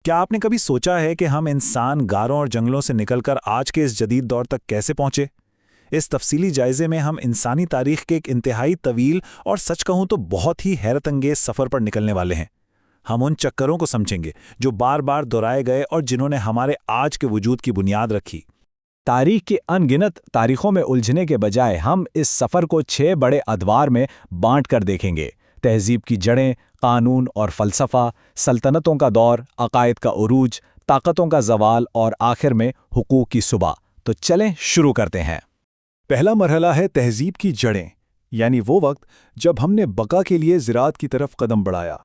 کیا آپ نے کبھی سوچا ہے کہ ہم انسان غاروں اور جنگلوں سے نکل کر آج کے اس جدید دور تک کیسے پہنچے؟ اس تفصیلی جائزے میں ہم انسانی تاریخ کے ایک انتہائی طویل اور سچ کہوں تو بہت ہی حیرت انگیز سفر پر نکلنے والے ہیں۔ ہم ان چکروں کو سمجھیں گے جو بار بار دہرائے گئے اور جنہوں نے ہمارے آج کے وجود کی بنیاد رکھی۔ تاریخ کی ان گنت تاریخوں میں الجھنے کے بجائے ہم اس سفر کو 6 بڑے ادوار میں بانٹ کر دیکھیں گے: تہذیب کی جڑیں، قانون اور فلسفہ، سلطنتوں کا دور، عقائد کا عروج، طاقتوں کا زوال اور آخر میں حقوق کی صبح۔ تو چلیں شروع کرتے ہیں۔ پہلا مرحلہ ہے تہذیب کی جڑیں، یعنی وہ وقت جب ہم نے بقا کے لیے زراعت کی طرف قدم بڑھایا۔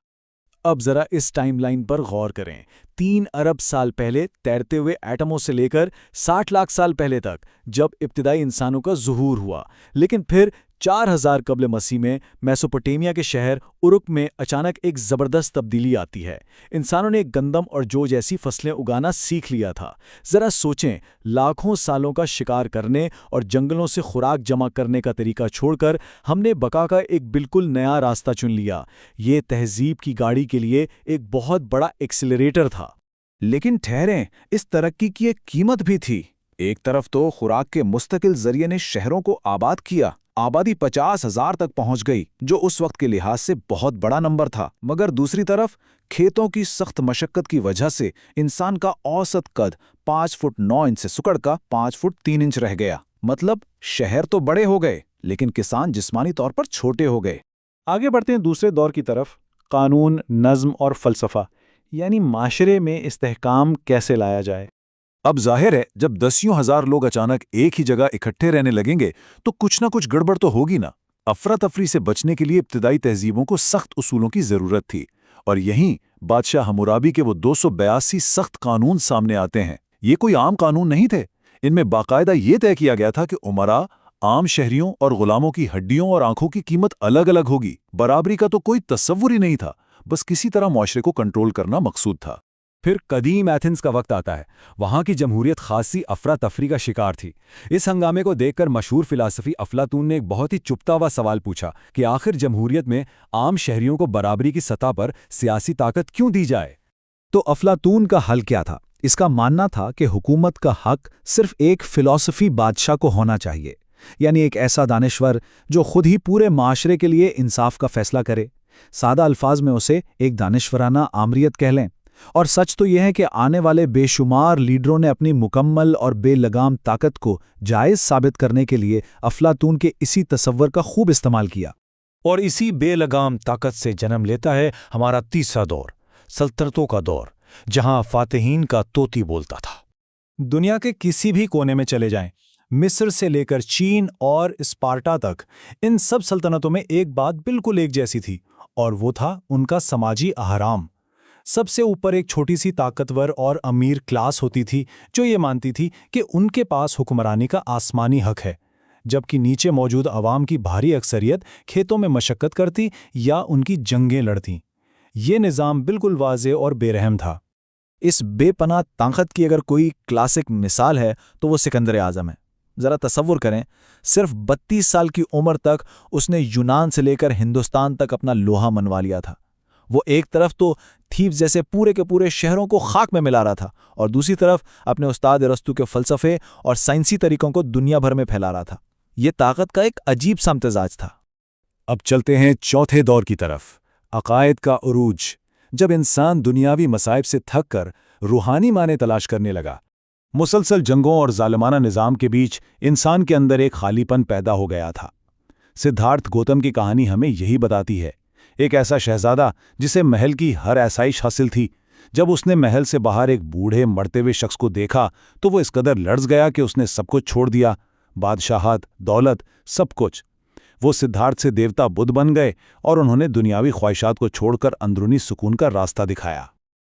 اب ذرا اس ٹائم لائن پر غور کریں۔ 3 ارب سال پہلے تیرتے ہوئے ایٹموں سے لے کر 60 لاکھ سال پہلے تک جب ابتدائی انسانوں کا ظہور ہوا، لیکن پھر 4000 قبل مسیح میں میسوپوٹیمیا کے شہر ارک میں اچانک ایک زبردست تبدیلی آتی ہے۔ انسانوں نے گندم اور جو جیسی فصلیں اگانا سیکھ لیا تھا۔ ذرا سوچیں، لاکھوں سالوں کا شکار کرنے اور جنگلوں سے خوراک جمع کرنے کا طریقہ چھوڑ کر ہم نے بقا کا ایک بالکل نیا راستہ چن لیا۔ یہ تہذیب کی گاڑی کے لیے ایک بہت بڑا ایکسیلریٹر تھا۔ لیکن ٹھہریں، اس ترقی کی ایک قیمت بھی تھی۔ ایک طرف تو خوراک کے مستقل ذریعے نے شہروں کو آباد کیا، آبادی 50,000 تک پہنچ گئی، جو اس وقت کے لحاظ سے بہت بڑا نمبر تھا۔ مگر دوسری طرف کھیتوں کی سخت مشقت کی وجہ سے انسان کا اوسط قد 5 فٹ 9 انچ سے سکڑ کا 5 فٹ 3 انچ رہ گیا۔ مطلب شہر تو بڑے ہو گئے، لیکن کسان جسمانی طور پر چھوٹے ہو گئے۔ آگے بڑھتے ہیں دوسرے دور کی طرف۔ قانون، نظم اور فلسفہ، یعنی معاشرے میں استحکام کیسے لایا جائے۔ اب ظاہر ہے جب 10,000 لوگ اچانک ایک ہی جگہ اکٹھے رہنے لگیں گے تو کچھ نہ کچھ گڑبڑ تو ہوگی نا۔ افراتفری سے بچنے کے لیے ابتدائی تہذیبوں کو سخت اصولوں کی ضرورت تھی، اور یہیں بادشاہ حمورابی کے وہ 282 سخت قانون سامنے آتے ہیں۔ یہ کوئی عام قانون نہیں تھے، ان میں باقاعدہ یہ طے کیا گیا تھا کہ امراء، عام شہریوں اور غلاموں کی ہڈیوں اور آنکھوں کی قیمت الگ الگ ہوگی۔ برابری کا تو کوئی تصور ہی نہیں تھا، بس کسی طرح معاشرے کو کنٹرول کرنا مقصود تھا۔ پھر قدیم ایتھنز کا وقت آتا ہے۔ وہاں کی جمہوریت خاصی افراتفری کا شکار تھی۔ اس ہنگامے کو دیکھ کر مشہور فلسفی افلاطون نے ایک بہت ہی چپتا ہوا سوال پوچھا کہ آخر جمہوریت میں عام شہریوں کو برابری کی سطح پر سیاسی طاقت کیوں دی جائے؟ تو افلاطون کا حل کیا تھا؟ اس کا ماننا تھا کہ حکومت کا حق صرف ایک فلسفی بادشاہ کو ہونا چاہیے، یعنی ایک ایسا دانشور جو خود ہی پورے معاشرے کے لیے انصاف کا فیصلہ کرے۔ سادہ الفاظ میں اسے ایک دانشورانہ آمریت کہہ لیں۔ اور سچ تو یہ ہے کہ آنے والے بے شمار لیڈروں نے اپنی مکمل اور بے لگام طاقت کو جائز ثابت کرنے کے لیے افلاطون کے اسی تصور کا خوب استعمال کیا۔ اور اسی بے لگام طاقت سے جنم لیتا ہے ہمارا تیسرا دور، سلطنتوں کا دور، جہاں فاتحین کا طوطی بولتا تھا۔ دنیا کے کسی بھی کونے میں چلے جائیں، مصر سے لے کر چین اور اسپارٹا تک، ان سب سلطنتوں میں ایک بات بالکل ایک جیسی تھی، اور وہ تھا ان کا سماجی احرام۔ سب سے اوپر ایک چھوٹی سی طاقتور اور امیر کلاس ہوتی تھی جو یہ مانتی تھی کہ ان کے پاس حکمرانی کا آسمانی حق ہے، جبکہ نیچے موجود عوام کی بھاری اکثریت کھیتوں میں مشقت کرتی یا ان کی جنگیں لڑتی۔ یہ نظام بالکل واضح اور بے رحم تھا۔ اس بے پناہ طاقت کی اگر کوئی کلاسک مثال ہے تو وہ سکندر اعظم ہے۔ ذرا تصور کریں، صرف 32 سال کی عمر تک اس نے یونان سے لے کر ہندوستان تک اپنا لوہا منوا لیا تھا۔ وہ ایک طرف تو تھیبس جیسے پورے کے پورے شہروں کو خاک میں ملا رہا تھا، اور دوسری طرف اپنے استاد ارسطو کے فلسفے اور سائنسی طریقوں کو دنیا بھر میں پھیلا رہا تھا۔ یہ طاقت کا ایک عجیب سا امتزاج تھا۔ اب چلتے ہیں چوتھے دور کی طرف، عقائد کا عروج، جب انسان دنیاوی مصائب سے تھک کر روحانی معنی تلاش کرنے لگا۔ مسلسل جنگوں اور ظالمانہ نظام کے بیچ انسان کے اندر ایک خالی پن پیدا ہو گیا تھا۔ سدھارتھ گوتم کی کہانی ہمیں یہی بتاتی ہے۔ ایک ایسا شہزادہ جسے محل کی ہر آسائش حاصل تھی، جب اس نے محل سے باہر ایک بوڑھے مرتے ہوئے شخص کو دیکھا تو وہ اس قدر لرز گیا کہ اس نے سب کچھ چھوڑ دیا، بادشاہت، دولت، سب کچھ۔ وہ سدھارتھ سے دیوتا بدھ بن گئے اور انہوں نے دنیاوی خواہشات کو چھوڑ کر اندرونی سکون کا راستہ دکھایا۔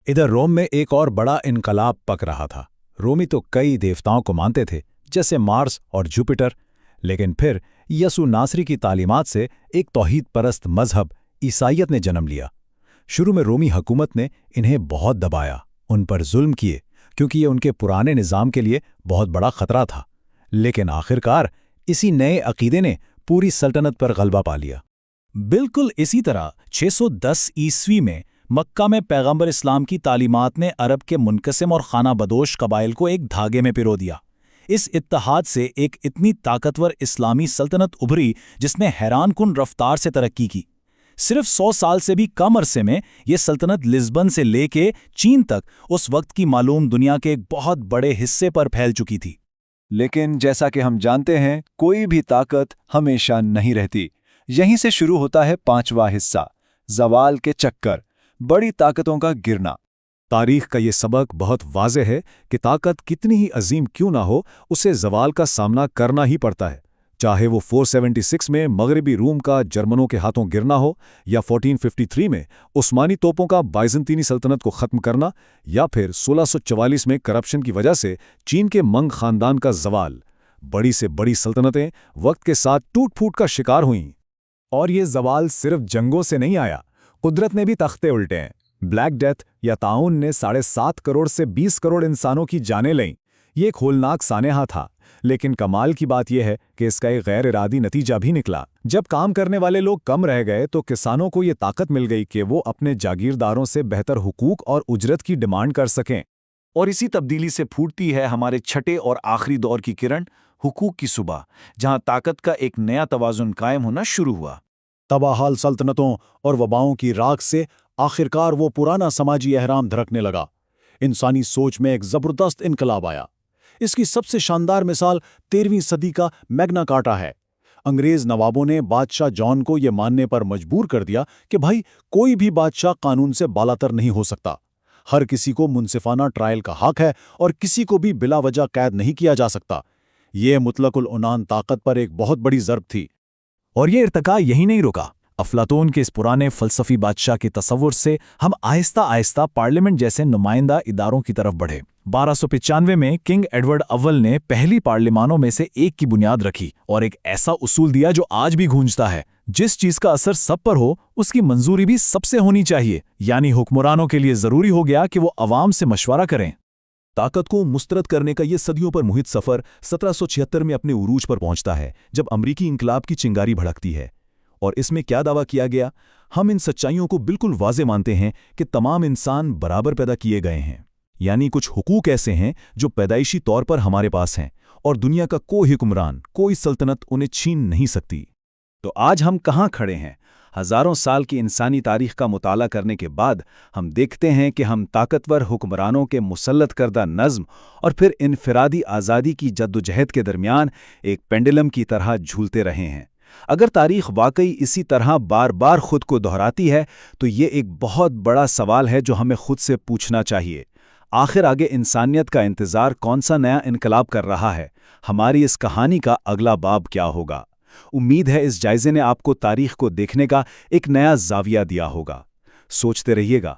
ادھر روم میں ایک اور بڑا انقلاب پک رہا تھا۔ رومی تو کئی دیوتاؤں کو مانتے تھے، جیسے مارس اور جوپیٹر، لیکن پھر یسوع ناصری کی تعلیمات سے ایک توحید پرست مذہب عیسائیت نے جنم لیا۔ شروع میں رومی حکومت نے انہیں بہت دبایا، ان پر ظلم کیے، کیونکہ یہ ان کے پرانے نظام کے لیے بہت بڑا خطرہ تھا، لیکن آخرکار اسی نئے عقیدے نے پوری سلطنت پر غلبہ پا لیا۔ بالکل اسی طرح 610 عیسوی میں مکہ میں پیغمبر اسلام کی تعلیمات نے عرب کے منقسم اور خانہ بدوش قبائل کو ایک دھاگے میں پرو دیا۔ اس اتحاد سے ایک اتنی طاقتور اسلامی سلطنت ابھری جس نے حیران کن رفتار سے ترقی کی۔ صرف 100 سال سے بھی کم عرصے میں یہ سلطنت لزبن سے لے کے چین تک اس وقت کی معلوم دنیا کے ایک بہت بڑے حصے پر پھیل چکی تھی۔ لیکن جیسا کہ ہم جانتے ہیں، کوئی بھی طاقت ہمیشہ نہیں رہتی۔ یہیں سے شروع ہوتا ہے 5واں حصہ، زوال کے چکر، بڑی طاقتوں کا گرنا۔ تاریخ کا یہ سبق بہت واضح ہے کہ طاقت کتنی ہی عظیم کیوں نہ ہو، اسے زوال کا سامنا کرنا ہی پڑتا ہے، چاہے وہ 476 میں مغربی روم کا جرمنوں کے ہاتھوں گرنا ہو، یا 1453 میں عثمانی توپوں کا بائزنطینی سلطنت کو ختم کرنا، یا پھر 1644 میں کرپشن کی وجہ سے چین کے منگ خاندان کا زوال۔ بڑی سے بڑی سلطنتیں وقت کے ساتھ ٹوٹ پھوٹ کا شکار ہوئیں۔ اور یہ زوال صرف جنگوں سے نہیں آیا، قدرت نے بھی تختے الٹے ہیں۔ بلیک ڈیتھ یا طاعون نے 7.5 کروڑ سے 20 کروڑ انسانوں کی جانیں لیں۔ یہ ایک ہولناک سانحہ تھا، لیکن کمال کی بات یہ ہے کہ اس کا ایک غیر ارادی نتیجہ بھی نکلا۔ جب کام کرنے والے لوگ کم رہ گئے تو کسانوں کو یہ طاقت مل گئی کہ وہ اپنے جاگیرداروں سے بہتر حقوق اور اجرت کی ڈیمانڈ کر سکیں۔ اور اسی تبدیلی سے پھوٹتی ہے ہمارے چھٹے اور آخری دور کی کرن، حقوق کی صبح، جہاں طاقت کا ایک نیا توازن قائم ہونا شروع ہوا۔ تباہال سلطنتوں اور وباؤں کی راکھ سے آخرکار وہ پرانا سماجی احرام دھڑکنے لگا۔ انسانی سوچ میں ایک زبردست انقلاب آیا۔ اس کی سب سے شاندار مثال 13ویں صدی کا میگنا کارٹا ہے۔ انگریز نوابوں نے بادشاہ جان کو یہ ماننے پر مجبور کر دیا کہ بھائی کوئی بھی بادشاہ قانون سے بالاتر نہیں ہو سکتا، ہر کسی کو منصفانہ ٹرائل کا حق ہے اور کسی کو بھی بلا وجہ قید نہیں کیا جا سکتا۔ یہ مطلق العنان طاقت پر ایک بہت بڑی ضرب تھی۔ اور یہ ارتقا یہی نہیں رکا۔ افلاطون کے اس پرانے فلسفی بادشاہ کے تصور سے ہم آہستہ آہستہ پارلیمنٹ جیسے نمائندہ اداروں کی طرف بڑھے۔ 1295 میں کنگ ایڈورڈ اول نے پہلی پارلیمانوں میں سے ایک کی بنیاد رکھی اور ایک ایسا اصول دیا جو آج بھی گونجتا ہے: جس چیز کا اثر سب پر ہو اس کی منظوری بھی سب سے ہونی چاہیے۔ یعنی حکمرانوں کے لیے ضروری ہو گیا کہ وہ عوام سے مشورہ کریں۔ طاقت کو مسترد کرنے کا یہ صدیوں پر محیط سفر 1776 میں اپنے عروج پر پہنچتا ہے، جب امریکی انقلاب کی چنگاری بھڑکتی ہے۔ اور اس میں کیا دعویٰ کیا گیا؟ ہم ان سچائیوں کو بالکل واضح مانتے ہیں کہ تمام انسان برابر پیدا کیے گئے ہیں، یعنی کچھ حقوق ایسے ہیں جو پیدائشی طور پر ہمارے پاس ہیں، اور دنیا کا کوئی حکمران، کوئی سلطنت انہیں چھین نہیں سکتی۔ تو آج ہم کہاں کھڑے ہیں؟ ہزاروں سال کی انسانی تاریخ کا مطالعہ کرنے کے بعد ہم دیکھتے ہیں کہ ہم طاقتور حکمرانوں کے مسلط کردہ نظم اور پھر انفرادی آزادی کی جدوجہد کے درمیان ایک پینڈلم کی طرح جھولتے رہے ہیں۔ اگر تاریخ واقعی اسی طرح بار بار خود کو دہراتی ہے تو یہ ایک بہت بڑا سوال ہے جو ہمیں خود سے پوچھنا چاہیے۔ آخر آگے انسانیت کا انتظار کون سا نیا انقلاب کر رہا ہے؟ ہماری اس کہانی کا اگلا باب کیا ہوگا؟ امید ہے اس جائزے نے آپ کو تاریخ کو دیکھنے کا ایک نیا زاویہ دیا ہوگا۔ سوچتے رہیے گا۔